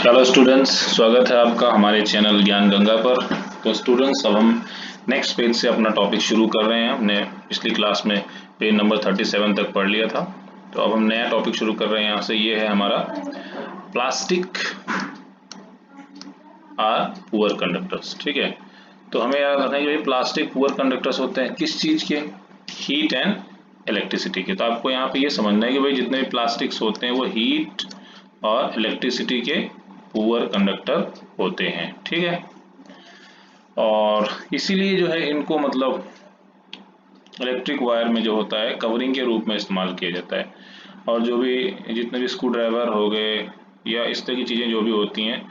Hello students, स्वागत है आपका हमारे चैनल ज्ञान गंगा पर। तो स्टूडेंट्स, अब हम नेक्स्ट पेज से अपना टॉपिक शुरू कर रहे हैं। हमने पिछली क्लास में पेज नंबर 37 तक पढ़ लिया था, तो अब हम नया टॉपिक शुरू कर रहे हैं। यहाँ से ये है हमारा प्लास्टिक आर पुअर कंडक्टर्स। ठीक है, तो हमें याद रखना है कि प्लास्टिक पुअर कंडक्टर्स होते हैं किस चीज़ के? हीट एंड इलेक्ट्रिसिटी के। तो आपको यहाँ पे ये समझना है कि भाई जितने भी प्लास्टिक्स होते हैं वो हीट और इलेक्ट्रिसिटी के पुअर कंडक्टर होते हैं। ठीक है, और इसीलिए जो है इनको मतलब इलेक्ट्रिक वायर में जो होता है कवरिंग के रूप में इस्तेमाल किया जाता है। और जो भी जितने भी स्क्रू ड्राइवर हो गए या इस तरह की चीज़ें जो भी होती हैं,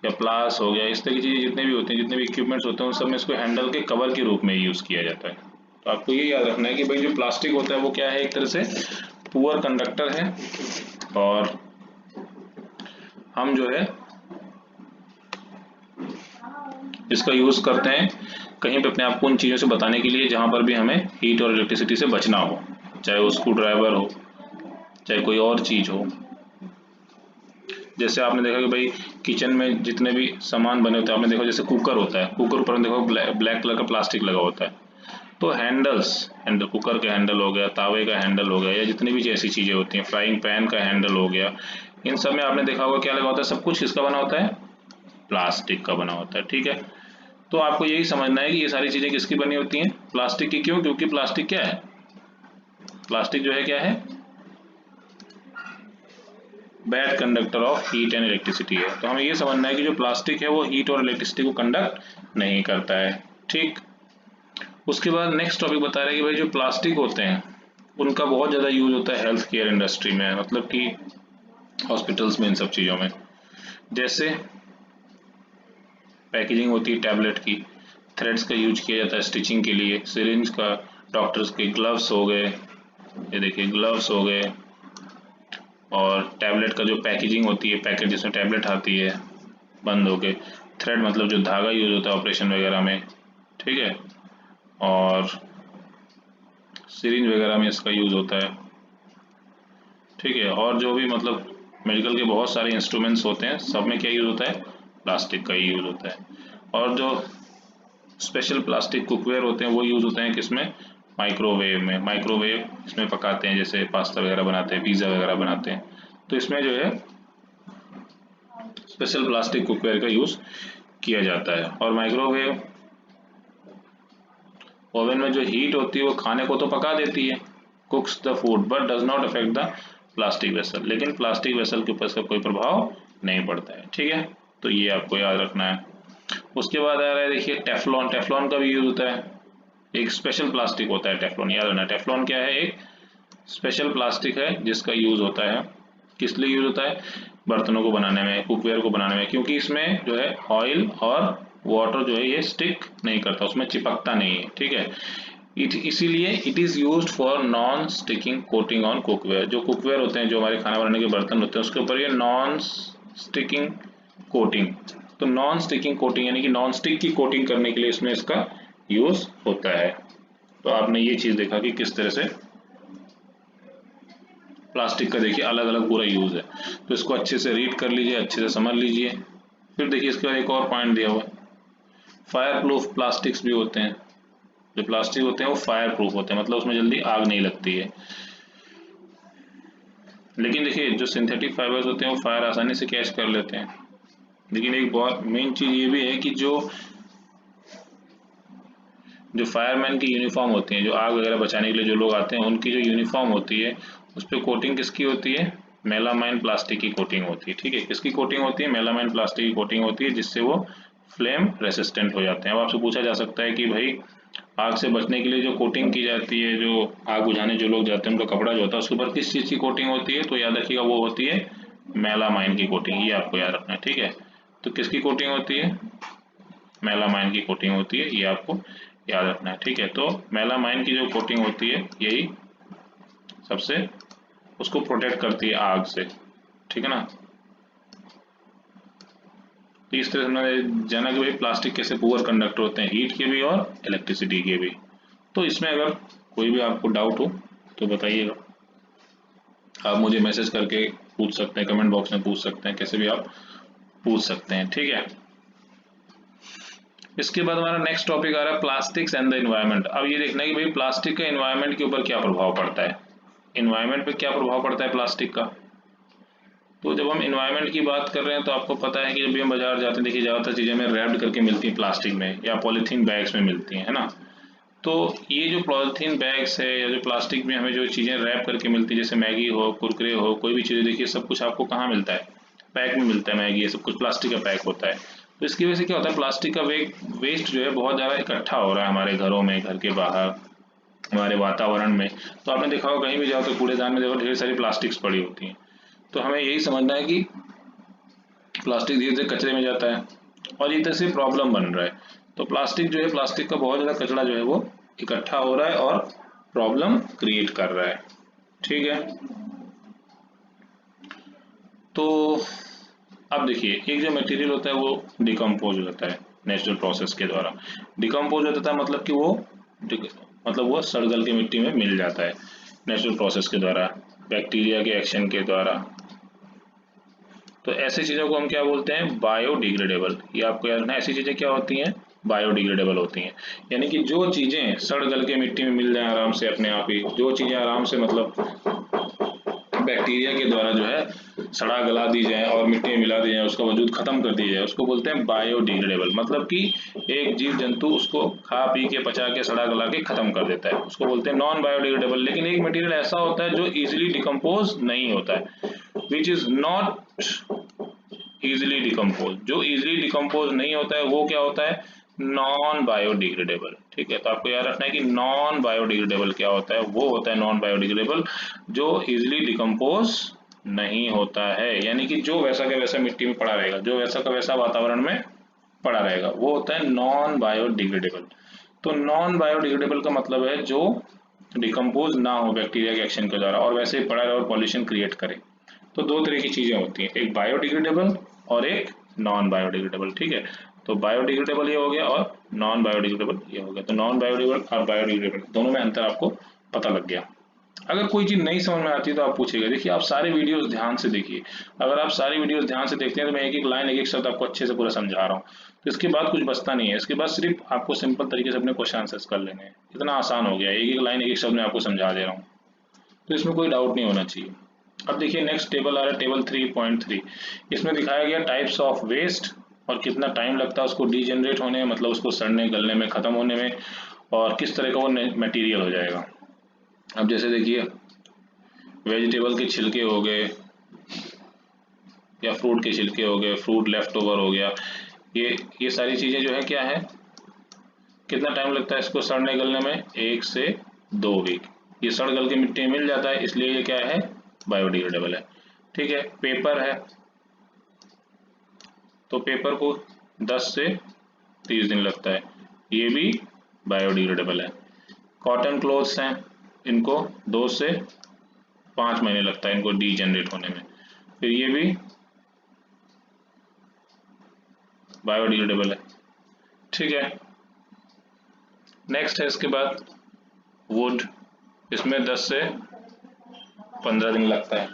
या प्लास हो गया, इस तरह की चीज़ें जितने भी होते हैं, जितने भी इक्विपमेंट्स होते हैं, उन सब में इसको हैंडल के कवर के रूप में यूज़ किया जाता है। तो आपको ये याद रखना है कि भाई जो प्लास्टिक होता है वो क्या है, एक तरह से पुअर कंडक्टर है। और हम जो है इसका यूज़ करते हैं कहीं पे अपने आप को उन चीज़ों से बताने के लिए जहाँ पर भी हमें हीट और इलेक्ट्रिसिटी से बचना हो, चाहे वो स्क्रू ड्राइवर हो, चाहे कोई और चीज़ हो। जैसे आपने देखा कि भाई किचन में जितने भी सामान बने होते हैं, आपने देखा जैसे कुकर होता है, कुकर ऊपर देखो ब्लैक कलर का प्लास्टिक लगा होता है। तो हैंडल कुकर का हैंडल हो गया, तावे का हैंडल हो गया, या जितनी भी ऐसी चीज़ें होती हैं, फ्राइंग पैन का हैंडल हो गया, इन सब में आपने देखा होगा क्या लगा होता है, सब कुछ किसका बना होता है? प्लास्टिक का बना होता है। ठीक है, तो आपको यही समझना है कि ये सारी चीज़ें किसकी बनी होती हैं? प्लास्टिक की। क्यों? क्योंकि प्लास्टिक क्या है? प्लास्टिक जो है क्या है? Bad conductor of heat and electricity है। तो हमें ये समझना है कि जो प्लास्टिक है वो हीट और इलेक्ट्रिसिटी को कंडक्ट नहीं करता है। ठीक, उसके बाद नेक्स्ट टॉपिक बता रहे हैं कि भाई जो प्लास्टिक होते हैं उनका बहुत ज़्यादा यूज होता है हेल्थ केयर इंडस्ट्री में, मतलब कि हॉस्पिटल्स में, इन सब चीज़ों में। जैसे पैकेजिंग होती है टैबलेट की, थ्रेड्स का यूज किया जाता है स्टिचिंग के लिए, सिरिंज का, डॉक्टर्स के ग्लव्स हो गए, ये देखिए ग्लव्स हो गए, और टैबलेट का जो पैकेजिंग होती है, पैकेट जिसमें टैबलेट आती है बंद होके, थ्रेड मतलब जो धागा यूज होता है ऑपरेशन वगैरह में। ठीक है, और सिरिंज वगैरह में इसका यूज होता है। ठीक है, और जो भी मतलब मेडिकल के बहुत सारे इंस्ट्रूमेंट्स होते हैं, सब में क्या यूज होता है? प्लास्टिक का ही यूज होता है। और जो स्पेशल प्लास्टिक कुकवेयर होते हैं वो यूज होते हैं किसमें? माइक्रोवेव में। माइक्रोवेव इसमें पकाते हैं, जैसे पास्ता वगैरह बनाते हैं, पिज़्ज़ा वगैरह बनाते हैं, तो इसमें जो है स्पेशल प्लास्टिक कुकवेयर का यूज किया जाता है। और माइक्रोवेव ओवन में जो हीट होती है वो खाने को तो पका देती है, कुक्स the food, but does not affect the plastic vessel. लेकिन प्लास्टिक वेसल के ऊपर इसका कोई प्रभाव नहीं पड़ता है। ठीक है, तो ये आपको याद रखना है। उसके बाद आ रहा है देखिए टेफ्लॉन। टेफ्लॉन का भी यूज होता है, एक स्पेशल प्लास्टिक होता है टेफ्लॉन, याद रखना। टेफ्लॉन क्या है? एक स्पेशल प्लास्टिक है जिसका यूज होता है, किस लिए यूज होता है? बर्तनों को बनाने में, कुकवेयर को बनाने में, क्योंकि इसमें जो है ऑयल और वाटर जो है ये स्टिक नहीं करता, उसमें चिपकता नहीं है। ठीक है, इसीलिए it is used for non sticking coating on cookware. जो कुकवेयर होते हैं, जो हमारे खाना बनाने के बर्तन होते हैं, उसके ऊपर ये नॉन स्टिकिंग कोटिंग, तो नॉन स्टिकिंग कोटिंग यानी कि नॉन स्टिक की कोटिंग करने के लिए इसमें इसका यूज होता है। तो आपने ये चीज देखा कि किस तरह से प्लास्टिक का देखिए अलग अलग पूरा यूज है। तो इसको अच्छे से रीड कर लीजिए, अच्छे से समझ लीजिए। फिर देखिए इसके बाद एक और पॉइंट दिया हुआ है, फायर प्रूफ प्लास्टिक्स भी होते हैं। जो प्लास्टिक होते हैं वो फायर प्रूफ होते हैं, मतलब उसमें जल्दी आग नहीं लगती है। लेकिन देखिए जो सिंथेटिक फाइबर्स होते हैं वो फायर आसानी से कैच कर लेते हैं। लेकिन एक बहुत मेन चीज ये भी है कि जो फायरमैन की यूनिफॉर्म होती है, जो आग वगैरह बचाने के लिए जो लोग आते हैं, उनकी जो यूनिफॉर्म होती है उस पर कोटिंग किसकी होती है? मेलामाइन प्लास्टिक की कोटिंग होती है। ठीक है, किसकी कोटिंग होती है? मेलामाइन प्लास्टिक की कोटिंग होती है, जिससे वो फ्लेम रेसिस्टेंट हो जाते हैं। अब आपसे पूछा जा सकता है कि भाई आग से बचने के लिए जो कोटिंग की जाती है, जो आग बुझाने जो लोग जाते हैं उनका कपड़ा जो होता है उसके ऊपर किस चीज़ की कोटिंग होती है? तो याद रखिएगा वो होती है मेलामाइन की कोटिंग, ये आपको याद रखना है। ठीक है, तो किसकी कोटिंग होती है? मेलामाइन की कोटिंग होती है, ये आपको याद रखना है। ठीक है, तो मेलामाइन की जो कोटिंग होती है यही सबसे उसको प्रोटेक्ट करती है आग से। ठीक है ना, तो इस तरह से हमने जाना कि भाई प्लास्टिक कैसे पुअर कंडक्टर होते हैं, हीट के भी और इलेक्ट्रिसिटी के भी। तो इसमें अगर कोई भी आपको डाउट हो तो बताइएगा, आप मुझे मैसेज करके पूछ सकते हैं, कमेंट बॉक्स में पूछ सकते हैं, कैसे भी आप पूछ सकते हैं, ठीक है। इसके बाद हमारा नेक्स्ट टॉपिक आ रहा है प्लास्टिक्स एंड द एनवायरनमेंट। अब ये देखना है कि भाई प्लास्टिक का एनवायरनमेंट के ऊपर क्या प्रभाव पड़ता है, एनवायरनमेंट पे क्या प्रभाव पड़ता है प्लास्टिक का। तो जब हम एनवायरनमेंट की बात कर रहे हैं तो आपको पता है कि जब भी हम बाजार जाते हैं, देखिए ज़्यादातर चीज़ें हमें रैप्ड करके मिलती हैं प्लास्टिक में या पॉलीथीन बैग्स में मिलती हैं, है ना। तो ये जो पॉलीथीन बैग्स है या जो प्लास्टिक में हमें जो चीज़ें रैप करके मिलती है, जैसे मैगी हो, कुरकुरे हो, कोई भी चीज़ें, देखिए सब कुछ आपको कहाँ मिलता है, पैक में मिलता है। मैगी ये सब कुछ प्लास्टिक का पैक होता है। तो इसकी वजह से क्या होता है, प्लास्टिक का वेस्ट जो है बहुत ज़्यादा इकट्ठा हो रहा है हमारे घरों में, घर के बाहर, हमारे वातावरण में। तो आपने देखा होगा कहीं भी जाओ तो कूड़ेदान में देखो ढेर सारी प्लास्टिक्स पड़ी होती हैं। तो हमें यही समझना है कि प्लास्टिक धीरे धीरे कचरे में जाता है और इधर से प्रॉब्लम बन रहा है। तो प्लास्टिक जो है, प्लास्टिक का बहुत ज़्यादा कचरा जो है वो इकट्ठा हो रहा है और प्रॉब्लम क्रिएट कर रहा है, ठीक है। तो अब देखिए, एक जो मटेरियल होता है वो डिकम्पोज हो जाता है नेचुरल प्रोसेस के द्वारा। डिकम्पोज हो जाता है मतलब कि वो सड़ गल के मिट्टी में मिल जाता है नेचुरल प्रोसेस के द्वारा, बैक्टीरिया के एक्शन के द्वारा। तो ऐसी चीज़ों को हम क्या बोलते हैं, बायोडिग्रेडेबल। ये आपको याद रखना, ऐसी चीज़ें क्या होती हैं, बायोडिग्रेडेबल होती हैं। यानी कि जो चीज़ें सड़ गल के मिट्टी में मिल जाए आराम से अपने आप ही, जो चीज़ें आराम से मतलब बैक्टीरिया के द्वारा जो है सड़ा गला दी जाए और मिट्टी में मिला दी जाए, उसका वजूद खत्म कर दी जाए, उसको बोलते हैं बायोडिग्रेडेबल। मतलब कि एक जीव जंतु उसको खा पी के पचा के सड़ा गला के खत्म कर देता है, उसको बोलते हैं नॉन बायोडिग्रेडेबल। लेकिन एक मटेरियल ऐसा होता है जो इजीली डिकम्पोज नहीं होता है, which is not easily decompose. जो इजीली डिकम्पोज नहीं होता है वो क्या होता है, नॉन बायोडिग्रेडेबल, ठीक है। तो आपको याद रखना है कि नॉन बायोडिग्रेडेबल क्या होता है, वो होता है नॉन बायोडिग्रेडेबल जो इजीली डिकम्पोज नहीं होता है। यानी कि जो वैसा का वैसा मिट्टी में पड़ा रहेगा, जो वैसा का वैसा वातावरण में पड़ा रहेगा, वो होता है नॉन बायोडिग्रेडेबल। तो नॉन बायोडिग्रेडेबल का मतलब है जो डिकम्पोज ना हो बैक्टीरिया के एक्शन के द्वारा और वैसे ही पड़ा रहे और पॉल्यूशन क्रिएट करे। तो दो तरह की चीजें होती हैं, एक बायोडिग्रेडेबल और एक नॉन बायोडिग्रेडेबल, ठीक है। तो बायोडिग्रेडेबल ये हो गया और नॉन बायोडिग्रेडेबल ये हो गया। तो नॉन बायोडिग्रेडेबल और बायोडिग्रेडेबल दोनों में अंतर आपको पता लग गया। अगर कोई चीज नहीं समझ में आती है तो आप पूछिएगा। देखिए, आप सारे वीडियोस ध्यान से देखिए। अगर आप सारी वीडियोस ध्यान से देखते हैं तो मैं एक एक लाइन, एक एक शब्द आपको अच्छे से पूरा समझा रहा हूँ। तो इसके बाद कुछ बचता नहीं है, इसके बाद सिर्फ आपको सिंपल तरीके से अपने क्वेश्चन आंसर्स कर लेने हैं। इतना आसान हो गया, एक एक लाइन एक एक शब्द में आपको समझा दे रहा हूँ, तो इसमें कोई डाउट नहीं होना चाहिए। अब देखिए नेक्स्ट टेबल आ रहा है, टेबल 3.3। इसमें दिखाया गया टाइप्स ऑफ वेस्ट और कितना टाइम लगता है उसको डीजेनरेट होने में, मतलब उसको सड़ने गलने में, खत्म होने में, और किस तरह का वो मटेरियल हो जाएगा। अब जैसे देखिए, वेजिटेबल के छिलके हो गए या फ्रूट के छिलके हो गए, फ्रूट लेफ्ट ओवर हो गया, ये सारी चीजें जो है क्या है, कितना टाइम लगता है इसको सड़ने गलने में, 1 से 2 वीक। ये सड़ गल के मिट्टी में मिल जाता है, इसलिए ये क्या है, बायोडिग्रेडेबल है, ठीक है। पेपर है, तो पेपर को 10 से 30 दिन लगता है, ये भी बायोडिग्रेडेबल है। कॉटन क्लोथ्स हैं, इनको 2 से 5 महीने लगता है इनको डीजेनरेट होने में, फिर ये भी बायोडिग्रेडेबल है, ठीक है। नेक्स्ट है इसके बाद वुड, इसमें 10 से 15 दिन लगता है।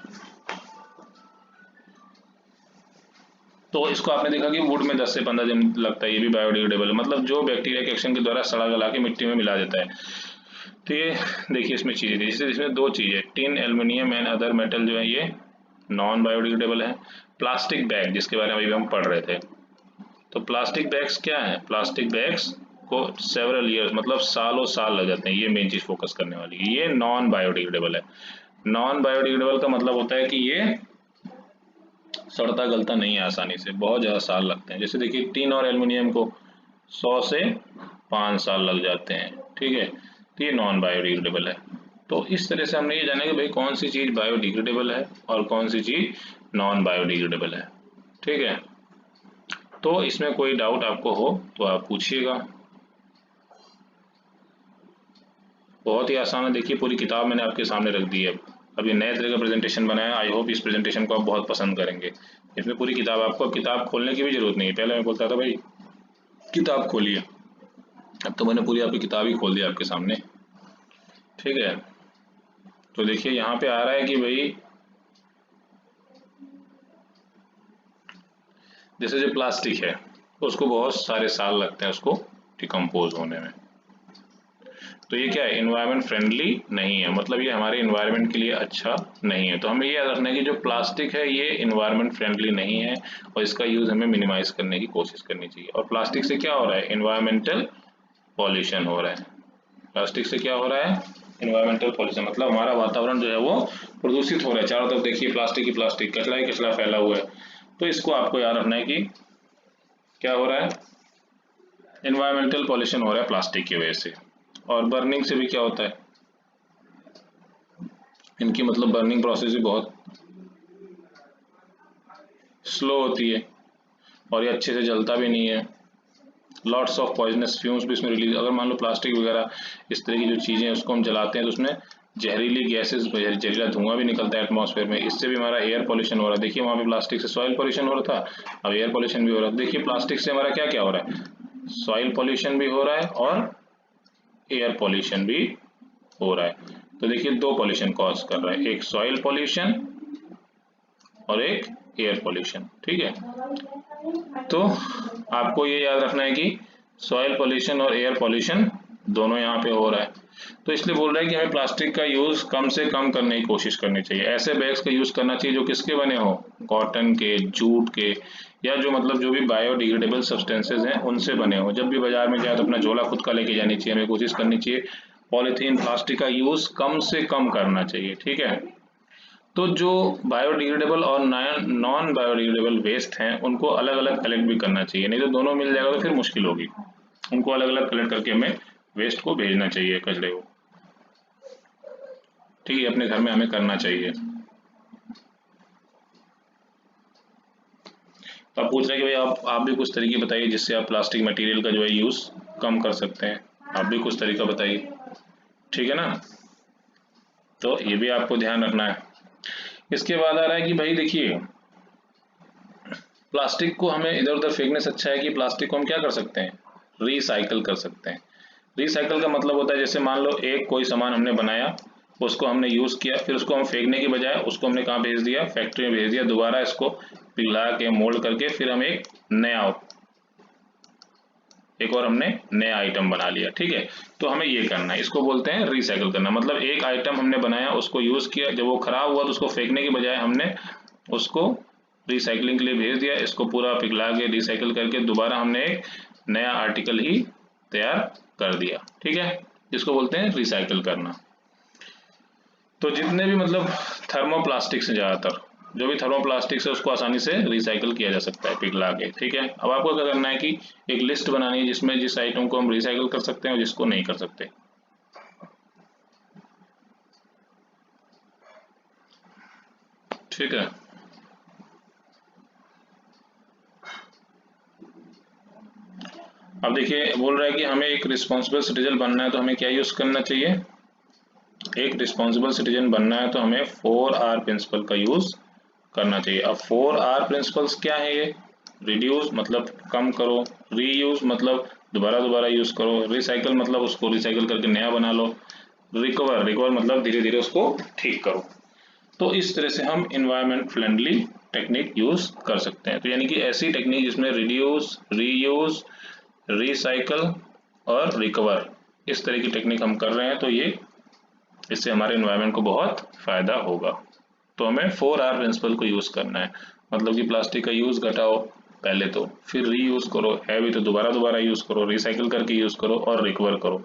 तो इसको आपने देखा कि वुड में 10 से 15 दिन लगता है, ये भी बायोडिग्रेडेबल है, मतलब जो बैक्टीरिया के एक्शन के द्वारा सड़ा गला के मिट्टी में मिला देता है। तो ये देखिए इसमें चीज़ें, जैसे इसमें दो चीज़ें, tin, aluminium and other metal जो है ये नॉन बायोडिग्रेडेबल है। प्लास्टिक बैग, जिसके बारे में अभी हम पढ़ रहे थे, तो प्लास्टिक बैग्स क्या है, प्लास्टिक बैग्स को सेवरल ईयर्स मतलब सालों साल लग जाते हैं, ये मेन चीज़ फोकस करने वाली है। ये नॉन बायोडिग्रेडेबल है। नॉन बायोडिग्रेडेबल का मतलब होता है कि ये सड़ता गलता नहीं है आसानी से, बहुत ज़्यादा साल लगते हैं। जैसे देखिए टिन और एल्युमिनियम को 100 से 5 साल लग जाते हैं, ठीक है। तो ये नॉन बायोडिग्रेडेबल है। तो इस तरह से हमने ये जाना कि भाई कौन सी चीज़ बायोडिग्रेडेबल है और कौन सी चीज़ नॉन बायोडिग्रेडेबल है, ठीक है। तो इसमें कोई डाउट आपको हो तो आप पूछिएगा। बहुत ही आसान है, देखिए पूरी किताब मैंने आपके सामने रख दी है। अब ये नए तरह का प्रेजेंटेशन बनाया, आई होप इस प्रेजेंटेशन को आप बहुत पसंद करेंगे। इसमें पूरी किताब, आपको किताब खोलने की भी जरूरत नहीं है। पहले मैं बोलता था भाई किताब खोलिए, अब तो मैंने पूरी आपकी किताब ही खोल दी आपके सामने, ठीक है। तो देखिए यहाँ पे आ रहा है कि भाई जैसे जो प्लास्टिक है उसको बहुत सारे साल लगते हैं उसको डिकम्पोज होने में, तो ये क्या है, इन्वायरमेंट फ्रेंडली नहीं है, मतलब ये हमारे इन्वायरमेंट के लिए अच्छा नहीं है। तो हमें ये याद रखना है कि जो प्लास्टिक है ये इन्वायरमेंट फ्रेंडली नहीं है और इसका यूज़ हमें मिनिमाइज करने की कोशिश करनी चाहिए। और प्लास्टिक से क्या हो रहा है, इन्वायरमेंटल पॉल्यूशन हो रहा है। प्लास्टिक से क्या हो रहा है, इन्वायरमेंटल पॉल्यूशन, मतलब हमारा वातावरण जो है वो प्रदूषित हो रहा है। चारों तरफ देखिए प्लास्टिक ही प्लास्टिक, कचरा ही कचरा फैला हुआ है। तो इसको आपको याद रखना है कि क्या हो रहा है, इन्वायरमेंटल पॉल्यूशन हो रहा है प्लास्टिक की वजह से। और बर्निंग से भी क्या होता है, इनकी मतलब बर्निंग प्रोसेस भी बहुत स्लो होती है और ये अच्छे से जलता भी नहीं है। लॉट्स ऑफ पॉइजनस फ्यूम्स भी इसमें रिलीज, अगर मान लो प्लास्टिक वगैरह इस तरह की जो चीज़ें हैं उसको हम जलाते हैं तो उसमें जहरीली गैसेस, जहरीला धुआं भी निकलता है एटमॉस्फेयर में, इससे भी हमारा एयर पॉल्यूशन हो रहा है। देखिए वहाँ पे प्लास्टिक से सॉइल पॉल्यूशन हो रहा था, अब एयर पॉल्यूशन भी हो रहा है। देखिए प्लास्टिक से हमारा क्या क्या हो रहा है, सॉइल पॉल्यूशन भी हो रहा है और एयर पॉल्यूशन भी हो रहा है। तो देखिए दो पॉल्यूशन कॉज कर रहा है, एक सॉइल पॉल्यूशन और एक एयर पॉल्यूशन, ठीक है। तो आपको ये याद रखना है कि सॉइल पॉल्यूशन और एयर पॉल्यूशन दोनों यहाँ पे हो रहा है। तो इसलिए बोल रहा है कि हमें प्लास्टिक का यूज़ कम से कम करने की कोशिश करनी चाहिए। ऐसे बैग्स का यूज़ करना चाहिए जो किसके बने हो, कॉटन के, जूट के, या जो मतलब जो भी बायोडिग्रेडेबल सब्सटेंसेज हैं उनसे बने हो। जब भी बाजार में जाए तो अपना झोला खुद का लेके जानी चाहिए, हमें कोशिश करनी चाहिए पॉलीथीन प्लास्टिक का यूज़ कम से कम करना चाहिए, ठीक है। तो जो बायोडिग्रेडेबल और नॉन बायोडिग्रेडेबल वेस्ट हैं उनको अलग अलग कलेक्ट भी करना चाहिए, नहीं तो दोनों मिल जाएगा तो फिर मुश्किल होगी। उनको अलग अलग कलेक्ट करके हमें वेस्ट को भेजना चाहिए, कचरे को, ठीक है, अपने घर में हमें करना चाहिए। तो आप पूछ रहे हैं कि भाई आप भी कुछ तरीके बताइए जिससे आप प्लास्टिक मटेरियल का जो है यूज़ कम कर सकते हैं, आप भी कुछ तरीका बताइए, ठीक है ना। तो ये भी आपको ध्यान रखना है। इसके बाद आ रहा है कि भाई देखिए प्लास्टिक को हमें इधर उधर फेंकने से अच्छा है कि प्लास्टिक को हम क्या कर सकते हैं, रिसाइकल कर सकते हैं। रिसाइकल का मतलब होता है जैसे मान लो एक कोई सामान हमने बनाया, उसको हमने यूज़ किया, फिर उसको हम फेंकने के बजाय उसको हमने कहाँ भेज दिया, फैक्ट्री में भेज दिया, दोबारा इसको पिघला के मोल्ड करके फिर हम एक और हमने नया आइटम बना लिया, ठीक है। तो हमें ये करना है, इसको बोलते हैं रिसाइकल करना। मतलब एक आइटम हमने बनाया, उसको यूज़ किया, जब वो खराब हुआ तो उसको फेंकने के बजाय हमने उसको रिसाइकलिंग के लिए भेज दिया, इसको पूरा पिघला के रिसाइकल करके दोबारा हमने एक नया आर्टिकल ही तैयार कर दिया, ठीक है, जिसको बोलते हैं रिसाइकल करना। तो जितने भी मतलब थर्मोप्लास्टिक्स हैं, ज़्यादातर जो भी थर्मोप्लास्टिक्स है उसको आसानी से रिसाइकल किया जा सकता है पिघला के, ठीक है। अब आपको क्या करना है कि एक लिस्ट बनानी है जिसमें जिस आइटम को हम रिसाइकल कर सकते हैं और जिसको नहीं कर सकते, ठीक है। अब देखिए बोल रहा है कि हमें एक रिस्पॉन्सिबल सिटीजन बनना है तो हमें क्या यूज़ करना चाहिए, एक रिस्पॉन्सिबल सिटीजन बनना है तो हमें 4R प्रिंसिपल का यूज़ करना चाहिए। अब 4R प्रिंसिपल्स क्या है ये, रिड्यूस मतलब कम करो, रीयूज मतलब दोबारा दोबारा यूज़ करो, रिसाइकल मतलब उसको रिसाइकल करके नया बना लो, रिकवर रिकवर मतलब धीरे धीरे उसको ठीक करो। तो इस तरह से हम इन्वायरमेंट फ्रेंडली टेक्निक यूज़ कर सकते हैं। तो यानी कि ऐसी टेक्निक जिसमें रिड्यूस, रीयूज, रिसाइकल और रिकवर, इस तरह की टेक्निक हम कर रहे हैं तो ये इससे हमारे इन्वायरमेंट को बहुत फ़ायदा होगा। तो हमें 4R प्रिंसिपल को यूज़ करना है, मतलब कि प्लास्टिक का यूज़ घटाओ पहले तो, फिर रीयूज़ करो, है भी तो दोबारा दोबारा यूज़ करो, रिसाइकिल करके यूज़ करो और रिकवर करो,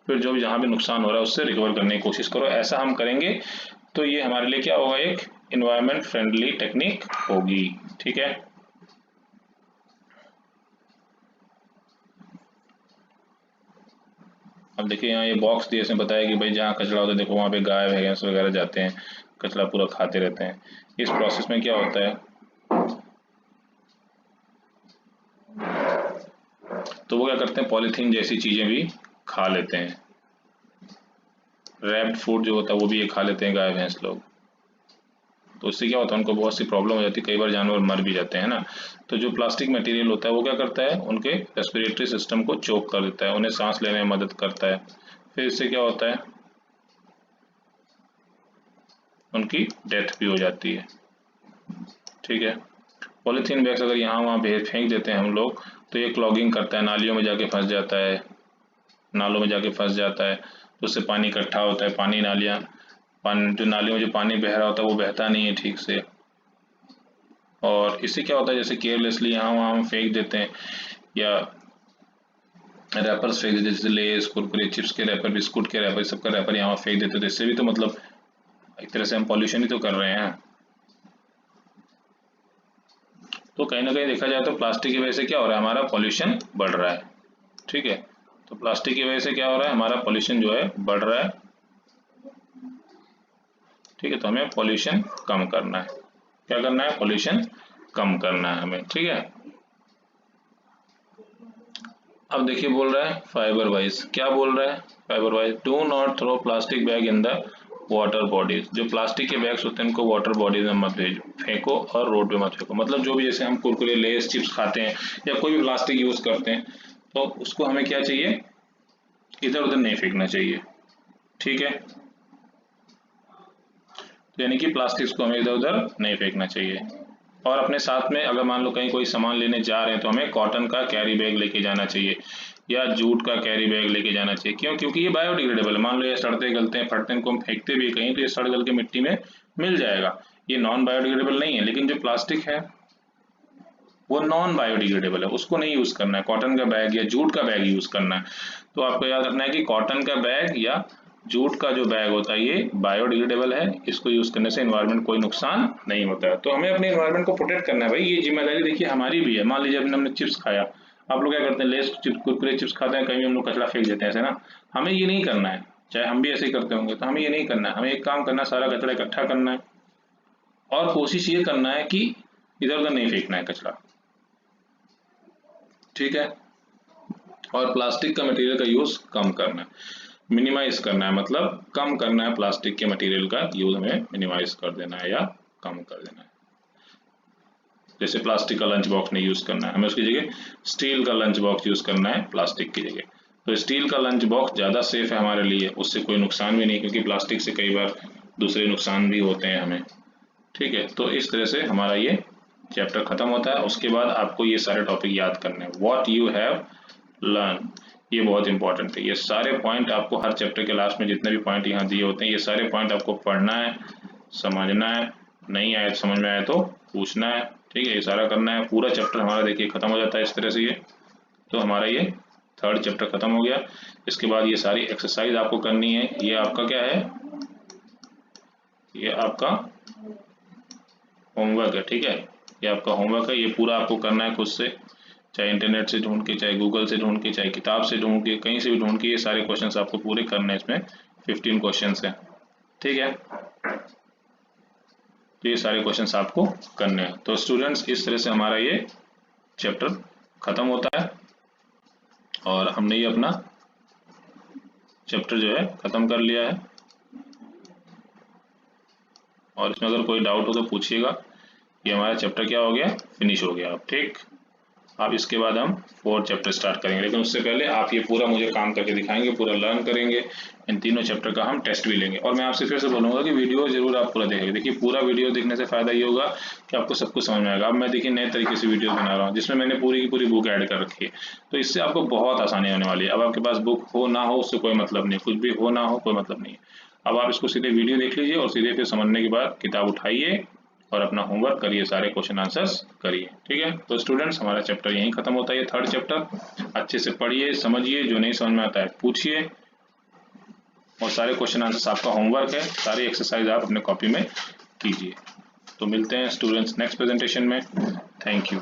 फिर जो भी जहाँ भी नुकसान हो रहा है उससे रिकवर करने की कोशिश करो। ऐसा हम करेंगे तो ये हमारे लिए क्या होगा, एक इन्वायरमेंट फ्रेंडली टेक्निक होगी, ठीक है। अब देखिए यहाँ ये बॉक्स दिए, इसमें बताया कि भाई जहाँ कचरा होता है देखो वहाँ पे गाय भैंस वगैरह जाते हैं, कचरा पूरा खाते रहते हैं। इस प्रोसेस में क्या होता है, तो वो क्या करते हैं, पॉलीथीन जैसी चीज़ें भी खा लेते हैं, रैप्ड फूड जो होता है वो भी ये खा लेते हैं गाय भैंस लोग। तो उससे क्या होता है, उनको बहुत सी प्रॉब्लम हो जाती है, कई बार जानवर मर भी जाते हैं ना। तो जो प्लास्टिक मटेरियल होता है वो क्या करता है, उनके रेस्पिरेटरी सिस्टम को चोक कर देता है, उन्हें सांस लेने में मदद करता है, फिर इससे क्या होता है, उनकी डेथ भी हो जाती है, ठीक है। पॉलीथीन बैग्स अगर यहाँ वहाँ फेंक देते हैं हम लोग तो ये क्लॉगिंग करता है, नालियों में जाके फंस जाता है, नालों में जाके फंस जाता है, तो उससे पानी इकट्ठा होता है, पानी जो नालियों में जो पानी बह रहा होता है वो बहता नहीं है ठीक से। और इससे क्या होता है, जैसे केयरलेसली यहाँ वहाँ हम फेंक देते हैं या रैपर्स फेंक देते हैं, जैसे लेस, कुरकुरे, चिप्स के रैपर, बिस्कुट के रैपर, सबका रैपर यहाँ फेंक देते हैं, तो इससे भी तो मतलब एक तरह से हम पॉल्यूशन ही तो कर रहे हैं। तो कहीं ना कहीं देखा जाए तो प्लास्टिक की वजह से क्या हो रहा है, हमारा पॉल्यूशन बढ़ रहा है। ठीक है, तो प्लास्टिक की वजह से क्या हो रहा है, हमारा पॉल्यूशन जो है बढ़ रहा है। ठीक है, तो हमें पॉल्यूशन कम करना है। क्या करना है, पॉल्यूशन कम करना है हमें। ठीक है, अब देखिए बोल रहा है फाइबर वाइज, क्या बोल रहा है fibre wise, do not throw plastic bag in the water bodies. जो प्लास्टिक के बैग्स होते हैं उनको वाटर बॉडीज में मत भेजो, फेंको, और रोड पे मत फेंको। मतलब जो भी जैसे हम कुरकुरे, लेस, चिप्स खाते हैं या कोई भी प्लास्टिक यूज करते हैं तो उसको हमें क्या चाहिए, इधर उधर नहीं फेंकना चाहिए। ठीक है, तो यानी कि प्लास्टिक्स को हमें इधर उधर नहीं फेंकना चाहिए। और अपने साथ में अगर मान लो कहीं कोई सामान लेने जा रहे हैं तो हमें कॉटन का कैरी बैग लेके जाना चाहिए या जूट का कैरी बैग लेके जाना चाहिए। क्यों, क्योंकि ये बायोडिग्रेडेबल है। मान लो ये सड़ते गलते हैं फटते हैं, इनको हम फेंकते भी कहीं तो ये सड़ गल के मिट्टी में मिल जाएगा। ये नॉन बायोडिग्रेडेबल नहीं है, लेकिन जो प्लास्टिक है वो नॉन बायोडिग्रेडेबल है, उसको नहीं यूज करना है। कॉटन का बैग या जूट का बैग यूज करना है। तो आपको याद रखना है कि कॉटन का बैग या जूट का जो बैग होता है ये बायोडिग्रेडेबल है, इसको यूज करने से एनवायरनमेंट कोई नुकसान नहीं होता है। तो हमें अपने एनवायरनमेंट को प्रोटेक्ट करना है भाई, ये जिम्मेदारी देखिए हमारी भी है। मान लीजिए अभी हमने चिप्स खाया, आप लोग क्या करते हैं, लेस चिप्स, कुरकुरे चिप्स खाते हैं, कहीं हम लोग कचरा फेंक देते हैं ऐसे ना। हमें ये नहीं करना है, चाहे हम भी ऐसे ही करते होंगे, तो हमें ये नहीं करना है। हमें एक काम करना है, सारा कचरा इकट्ठा करना है और कोशिश ये करना है कि इधर उधर नहीं फेंकना है कचरा। ठीक है, और प्लास्टिक का मटेरियल का यूज कम करना है, मिनिमाइज करना है, मतलब कम करना है। प्लास्टिक के मटेरियल का यूज हमें मिनिमाइज कर देना है या कम कर देना है। जैसे प्लास्टिक का लंच बॉक्स नहीं यूज करना है, हमें उसकी जगह स्टील का लंच बॉक्स यूज करना है प्लास्टिक की जगह। तो स्टील का लंच बॉक्स ज्यादा सेफ है हमारे लिए, उससे कोई नुकसान भी नहीं, क्योंकि प्लास्टिक से कई बार दूसरे नुकसान भी होते हैं हमें। ठीक है, तो इस तरह से हमारा ये चैप्टर खत्म होता है। उसके बाद आपको ये सारे टॉपिक याद करने हैं, व्हाट यू हैव लर्न, ये बहुत इंपॉर्टेंट है। ये सारे पॉइंट आपको हर चैप्टर के लास्ट में जितने भी पॉइंट यहाँ दिए होते हैं, ये सारे पॉइंट आपको पढ़ना है, समझना है, नहीं आए समझ में आए तो पूछना है। ठीक है, ये सारा करना है। पूरा चैप्टर हमारा देखिए खत्म हो जाता है इस तरह से। ये तो हमारा ये थर्ड चैप्टर खत्म हो गया। इसके बाद ये सारी एक्सरसाइज आपको करनी है। ये आपका क्या है, ये आपका होमवर्क है। ठीक है, ये आपका होमवर्क है, ये पूरा आपको करना है खुद से, चाहे इंटरनेट से ढूंढ के, चाहे गूगल से ढूंढ के, चाहे किताब से ढूंढ के, कहीं से भी ढूंढ के, ये सारे क्वेश्चंस आपको पूरे करने हैं। इसमें 15 क्वेश्चंस हैं। ठीक है, तो ये सारे क्वेश्चंस आपको करने हैं। तो स्टूडेंट्स इस तरह से हमारा ये चैप्टर खत्म होता है और हमने ये अपना चैप्टर जो है खत्म कर लिया है। और इसमें अगर कोई डाउट हो तो पूछिएगा। ये हमारा चैप्टर क्या हो गया, फिनिश हो गया। अब ठीक, अब इसके बाद हम 4th चैप्टर स्टार्ट करेंगे, लेकिन उससे पहले आप ये पूरा मुझे काम करके दिखाएंगे, पूरा लर्न करेंगे। इन तीनों चैप्टर का हम टेस्ट भी लेंगे। और मैं आपसे फिर से बोलूंगा कि वीडियो जरूर आप पूरा देखेंगे। देखिए पूरा वीडियो देखने से फायदा ये होगा कि आपको सब कुछ समझ में आएगा। अब मैं देखिए नए तरीके से वीडियो बना रहा हूँ जिसमें मैंने पूरी की पूरी बुक ऐड कर रखी है, तो इससे आपको बहुत आसानी होने वाली है। अब आपके पास बुक हो ना हो उससे कोई मतलब नहीं, कुछ भी हो ना हो कोई मतलब नहीं है। अब आप इसको सीधे वीडियो देख लीजिए और सीधे फिर समझने के बाद किताब उठाइए और अपना होमवर्क करिए, सारे क्वेश्चन आंसर्स करिए। ठीक है, तो स्टूडेंट्स हमारा चैप्टर यहीं खत्म होता है, ये 3rd चैप्टर। अच्छे से पढ़िए, समझिए, जो नहीं समझ में आता है पूछिए, और सारे क्वेश्चन आंसर्स आपका होमवर्क है, सारी एक्सरसाइज आप अपने कॉपी में कीजिए। तो मिलते हैं स्टूडेंट्स नेक्स्ट प्रेजेंटेशन में। Thank you.